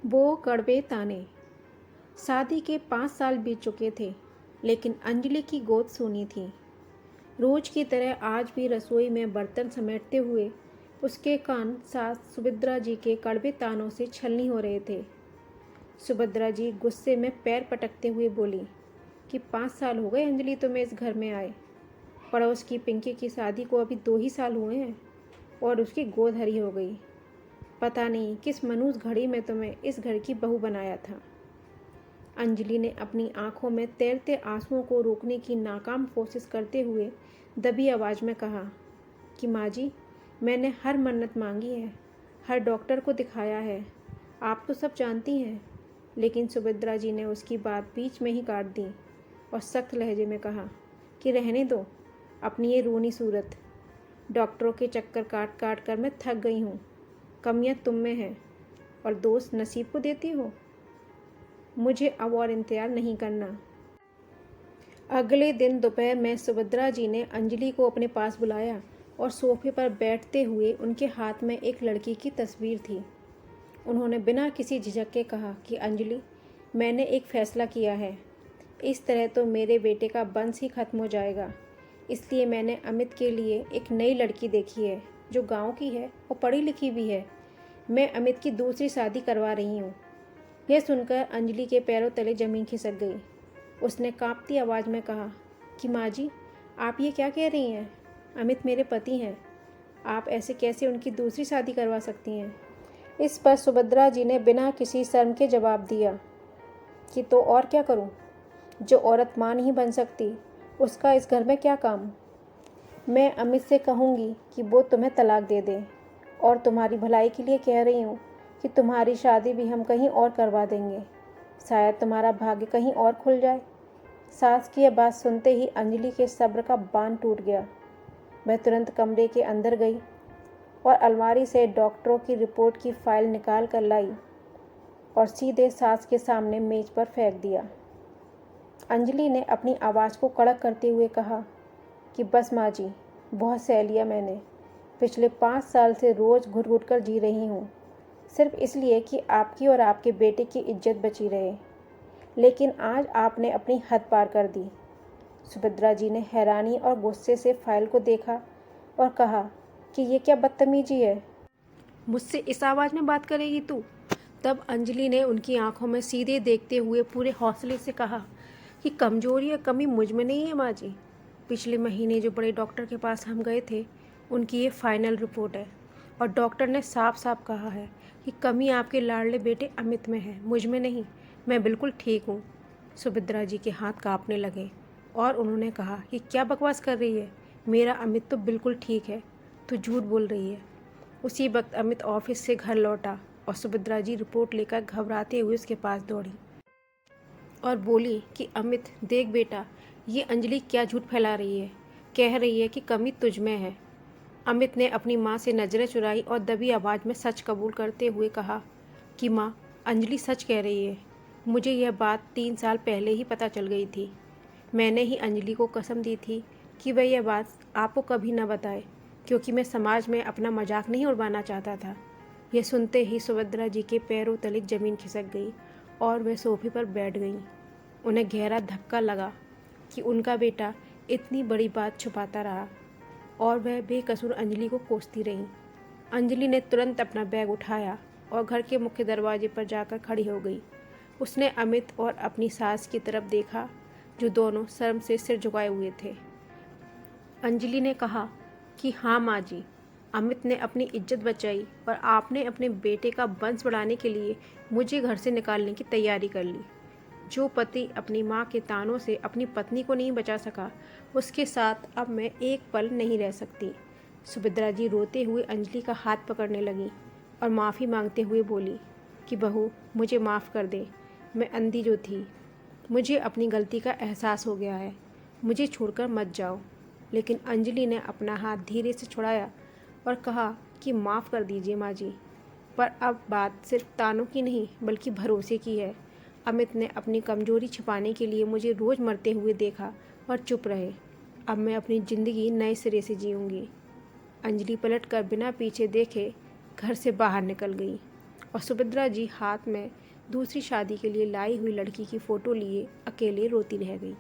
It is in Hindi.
वो कड़वे ताने। शादी के 5 साल बीत चुके थे, लेकिन अंजलि की गोद सूनी थी। रोज की तरह आज भी रसोई में बर्तन समेटते हुए उसके कान सास सुभद्रा जी के कड़वे तानों से छलनी हो रहे थे। सुभद्रा जी गुस्से में पैर पटकते हुए बोली कि 5 साल हो गए अंजलि तुम्हें इस घर में आए। पड़ोस की पिंकी की शादी को अभी 2 ही साल हुए हैं और उसकी गोद हरी हो गई। पता नहीं किस मनूस घड़ी में तुम्हें इस घर की बहू बनाया था। अंजलि ने अपनी आंखों में तैरते आंसुओं को रोकने की नाकाम कोशिश करते हुए दबी आवाज़ में कहा कि माँ जी, मैंने हर मन्नत मांगी है, हर डॉक्टर को दिखाया है, आप तो सब जानती हैं। लेकिन सुभद्रा जी ने उसकी बात बीच में ही काट दी और सख्त लहजे में कहा कि रहने दो अपनी ये रोनी सूरत। डॉक्टरों के चक्कर काट काट कर मैं थक गई हूँ। कमियाँ तुम में हैं और दोष नसीब को देती हो। मुझे अब और इंतजार नहीं करना। अगले दिन दोपहर में सुभद्रा जी ने अंजलि को अपने पास बुलाया और सोफे पर बैठते हुए उनके हाथ में एक लड़की की तस्वीर थी। उन्होंने बिना किसी झिझक के कहा कि अंजलि, मैंने एक फ़ैसला किया है। इस तरह तो मेरे बेटे का वंश ही खत्म हो जाएगा। इसलिए मैंने अमित के लिए एक नई लड़की देखी है जो गांव की है और पढ़ी लिखी भी है। मैं अमित की दूसरी शादी करवा रही हूँ। यह सुनकर अंजलि के पैरों तले ज़मीन खिसक गई। उसने कांपती आवाज़ में कहा कि माँ जी, आप ये क्या कह रही हैं? अमित मेरे पति हैं। आप ऐसे कैसे उनकी दूसरी शादी करवा सकती हैं? इस पर सुभद्रा जी ने बिना किसी शर्म के जवाब दिया कि तो और क्या करूं? जो औरत मां नहीं बन सकती उसका इस घर में क्या काम? मैं अमित से कहूँगी कि वो तुम्हें तलाक दे दे और तुम्हारी भलाई के लिए कह रही हूँ कि तुम्हारी शादी भी हम कहीं और करवा देंगे। शायद तुम्हारा भाग्य कहीं और खुल जाए। सास की यह बात सुनते ही अंजलि के सब्र का बांध टूट गया। वह तुरंत कमरे के अंदर गई और अलमारी से डॉक्टरों की रिपोर्ट की फाइल निकाल कर लाई और सीधे सास के सामने मेज पर फेंक दिया। अंजलि ने अपनी आवाज़ को कड़क करते हुए कहा कि बस माँ जी, बहुत सह लिया मैंने। पिछले 5 साल से रोज़ घुट घुट कर जी रही हूँ, सिर्फ इसलिए कि आपकी और आपके बेटे की इज्जत बची रहे। लेकिन आज आपने अपनी हद पार कर दी। सुभद्रा जी ने हैरानी और गुस्से से फाइल को देखा और कहा कि ये क्या बदतमीजी है? मुझसे इस आवाज़ में बात करेगी तू? तब अंजलि ने उनकी आंखों में सीधे देखते हुए पूरे हौसले से कहा कि कमज़ोरी या कमी मुझ में नहीं है माँ जी। पिछले महीने जो बड़े डॉक्टर के पास हम गए थे, उनकी ये फाइनल रिपोर्ट है और डॉक्टर ने साफ साफ कहा है कि कमी आपके लाडले बेटे अमित में है, मुझ में नहीं। मैं बिल्कुल ठीक हूँ। सुभद्रा जी के हाथ कांपने लगे और उन्होंने कहा कि क्या बकवास कर रही है? मेरा अमित तो बिल्कुल ठीक है, तो झूठ बोल रही है। उसी वक्त अमित ऑफिस से घर लौटा और सुभद्रा जी रिपोर्ट लेकर घबराते हुए उसके पास दौड़ी और बोली कि अमित, देख बेटा, ये अंजलि क्या झूठ फैला रही है। कह रही है कि कमी तुझ में है। अमित ने अपनी माँ से नज़रें चुराई और दबी आवाज़ में सच कबूल करते हुए कहा कि माँ, अंजलि सच कह रही है। मुझे यह बात 3 साल पहले ही पता चल गई थी। मैंने ही अंजलि को कसम दी थी कि वह यह बात आपको कभी न बताए, क्योंकि मैं समाज में अपना मजाक नहीं उड़वाना चाहता था। यह सुनते ही सुभद्रा जी के पैरों तले ज़मीन खिसक गई और वह सोफे पर बैठ गईं। उन्हें गहरा धक्का लगा कि उनका बेटा इतनी बड़ी बात छुपाता रहा और वह बेकसूर अंजलि को कोसती रही। अंजलि ने तुरंत अपना बैग उठाया और घर के मुख्य दरवाजे पर जाकर खड़ी हो गई। उसने अमित और अपनी सास की तरफ देखा, जो दोनों शर्म से सिर झुकाए हुए थे। अंजलि ने कहा कि हाँ माँ जी, अमित ने अपनी इज्जत बचाई और आपने अपने बेटे का वंश बढ़ाने के लिए मुझे घर से निकालने की तैयारी कर ली। जो पति अपनी माँ के तानों से अपनी पत्नी को नहीं बचा सका, उसके साथ अब मैं एक पल नहीं रह सकती। सुभद्रा जी रोते हुए अंजलि का हाथ पकड़ने लगी और माफ़ी मांगते हुए बोली कि बहू, मुझे माफ़ कर दे। मैं अंधी जो थी, मुझे अपनी गलती का एहसास हो गया है। मुझे छोड़कर मत जाओ। लेकिन अंजलि ने अपना हाथ धीरे से छुड़ाया और कहा कि माफ़ कर दीजिए माँ जी, पर अब बात सिर्फ तानों की नहीं बल्कि भरोसे की है। अमित ने अपनी कमज़ोरी छिपाने के लिए मुझे रोज़ मरते हुए देखा और चुप रहे। अब मैं अपनी ज़िंदगी नए सिरे से जीऊँगी। अंजलि पलट कर बिना पीछे देखे घर से बाहर निकल गई और सुभद्रा जी हाथ में दूसरी शादी के लिए लाई हुई लड़की की फ़ोटो लिए अकेले रोती रह गई।